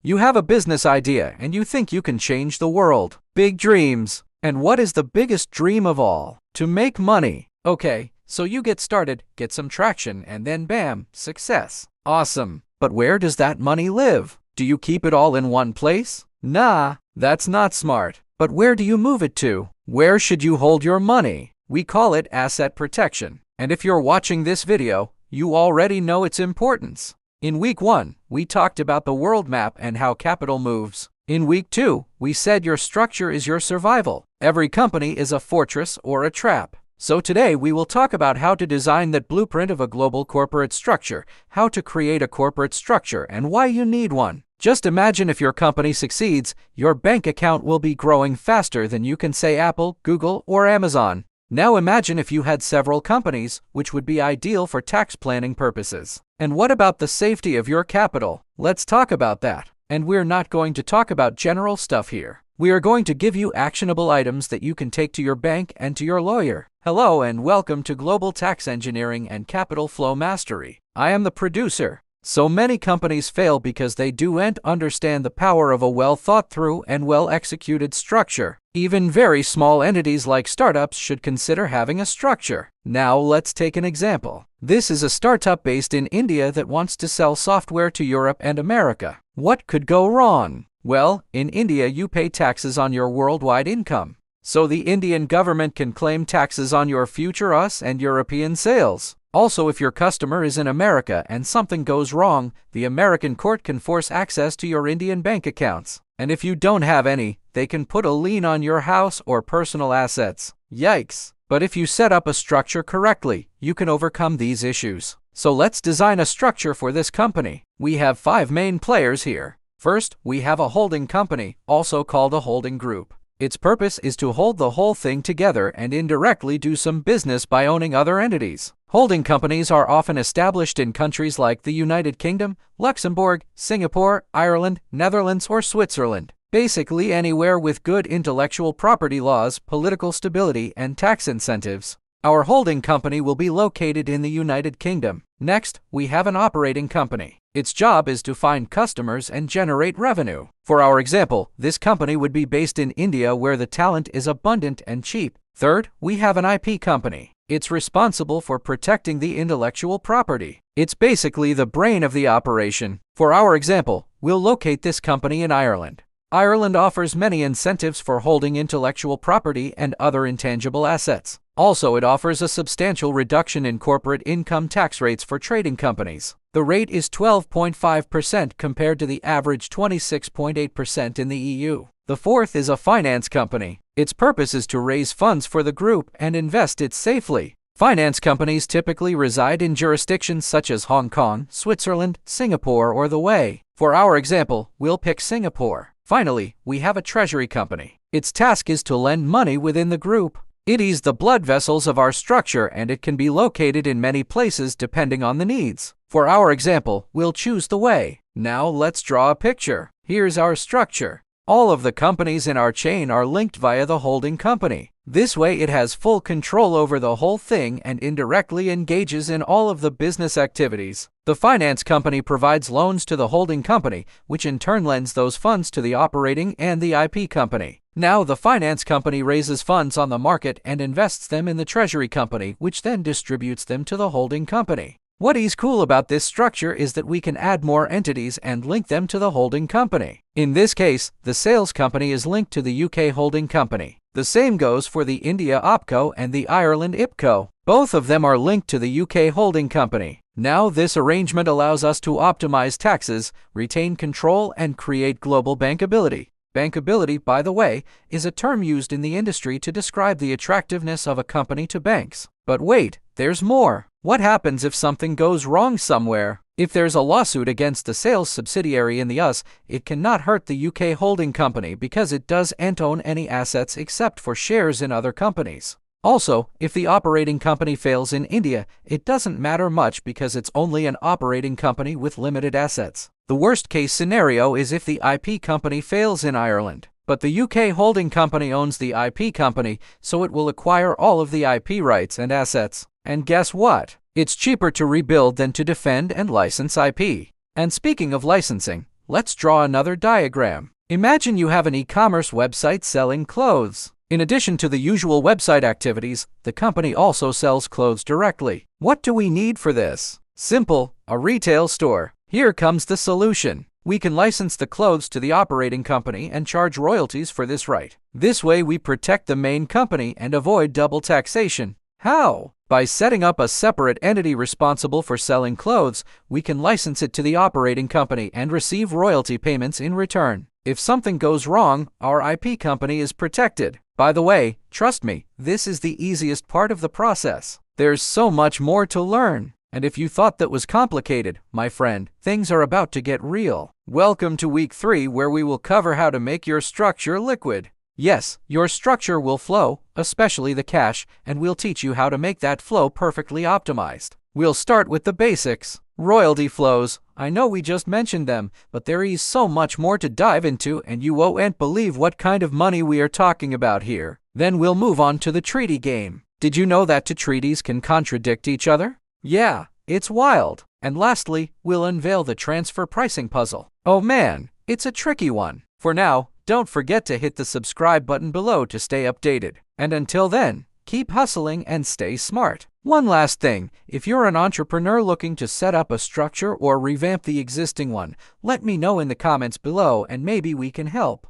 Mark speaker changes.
Speaker 1: You have a business idea and you think you can change the world. Big dreams. And what is the biggest dream of all? To make money. Okay, so you get started, get some traction, and then bam, success. Awesome. But where does that money live? Do you keep it all in one place? Nah, that's not smart. But where do you move it to? Where should you hold your money? We call it asset protection. And if you're watching this video, you already know its importance. In week 1, we talked about the world map and how capital moves. In week 2, we said your structure is your survival. Every company is a fortress or a trap. So today we will talk about how to design that blueprint of a global corporate structure, how to create a corporate structure, and why you need one. Just imagine if your company succeeds, your bank account will be growing faster than you can say Apple, Google, or Amazon. Now imagine if you had several companies, which would be ideal for tax planning purposes. And what about the safety of your capital? Let's talk about that. And we're not going to talk about general stuff here. We are going to give you actionable items that you can take to your bank and to your lawyer. Hello and welcome to Global Tax Engineering and Capital Flow Mastery. I am the producer. So many companies fail because they don't understand the power of a well-thought-through and well-executed structure. Even very small entities like startups should consider having a structure. Now let's take an example. This is a startup based in India that wants to sell software to Europe and America. What could go wrong? Well, in India you pay taxes on your worldwide income. So the Indian government can claim taxes on your future US and European sales. Also, if your customer is in America and something goes wrong, the American court can force access to your Indian bank accounts. And if you don't have any, they can put a lien on your house or personal assets. Yikes! But if you set up a structure correctly, you can overcome these issues. So let's design a structure for this company. We have 5 main players here. First, we have a holding company, also called a holding group. Its purpose is to hold the whole thing together and indirectly do some business by owning other entities. Holding companies are often established in countries like the United Kingdom, Luxembourg, Singapore, Ireland, Netherlands, or Switzerland. Basically anywhere with good intellectual property laws, political stability, and tax incentives. Our holding company will be located in the United Kingdom. Next, we have an operating company. Its job is to find customers and generate revenue. For our example, this company would be based in India where the talent is abundant and cheap. Third, we have an IP company. It's responsible for protecting the intellectual property. It's basically the brain of the operation. For our example, we'll locate this company in Ireland. Ireland offers many incentives for holding intellectual property and other intangible assets. Also, it offers a substantial reduction in corporate income tax rates for trading companies. The rate is 12.5% compared to the average 26.8% in the EU. The fourth is a finance company. Its purpose is to raise funds for the group and invest it safely. Finance companies typically reside in jurisdictions such as Hong Kong, Switzerland, Singapore, or the UAE. For our example, we'll pick Singapore. Finally, we have a treasury company. Its task is to lend money within the group. It is the blood vessels of our structure and it can be located in many places depending on the needs. For our example, we'll choose the UAE. Now let's draw a picture. Here's our structure. All of the companies in our chain are linked via the holding company. This way it has full control over the whole thing and indirectly engages in all of the business activities. The finance company provides loans to the holding company, which in turn lends those funds to the operating and the IP company. Now the finance company raises funds on the market and invests them in the treasury company, which then distributes them to the holding company. What is cool about this structure is that we can add more entities and link them to the holding company. In this case, the sales company is linked to the UK holding company. The same goes for the India OpCo and the Ireland IPCo. Both of them are linked to the UK holding company. Now this arrangement allows us to optimize taxes, retain control, and create global bankability. Bankability, by the way, is a term used in the industry to describe the attractiveness of a company to banks. But wait, there's more. What happens if something goes wrong somewhere? If there's a lawsuit against the sales subsidiary in the US, it cannot hurt the UK holding company because it doesn't own any assets except for shares in other companies. Also, if the operating company fails in India, it doesn't matter much because it's only an operating company with limited assets. The worst case scenario is if the IP company fails in Ireland. But the UK holding company owns the IP company, so it will acquire all of the IP rights and assets. And guess what? It's cheaper to rebuild than to defend and license IP. And speaking of licensing, let's draw another diagram. Imagine you have an e-commerce website selling clothes. In addition to the usual website activities, the company also sells clothes directly. What do we need for this? Simple, a retail store. Here comes the solution. We can license the clothes to the operating company and charge royalties for this right. This way we protect the main company and avoid double taxation. How? By setting up a separate entity responsible for selling clothes, we can license it to the operating company and receive royalty payments in return. If something goes wrong, our IP company is protected. By the way, trust me, this is the easiest part of the process. There's so much more to learn. And if you thought that was complicated, my friend, things are about to get real. Welcome to week 3, where we will cover how to make your structure liquid. Yes, your structure will flow, especially the cash, and we'll teach you how to make that flow perfectly optimized. We'll start with the basics. Royalty flows. I know we just mentioned them, but there is so much more to dive into, and you won't believe what kind of money we are talking about here. Then we'll move on to the treaty game. Did you know that two treaties can contradict each other? Yeah, it's wild. And lastly, we'll unveil the transfer pricing puzzle. Oh man, it's a tricky one. For now, don't forget to hit the subscribe button below to stay updated. And until then, keep hustling and stay smart. One last thing, if you're an entrepreneur looking to set up a structure or revamp the existing one, let me know in the comments below and maybe we can help.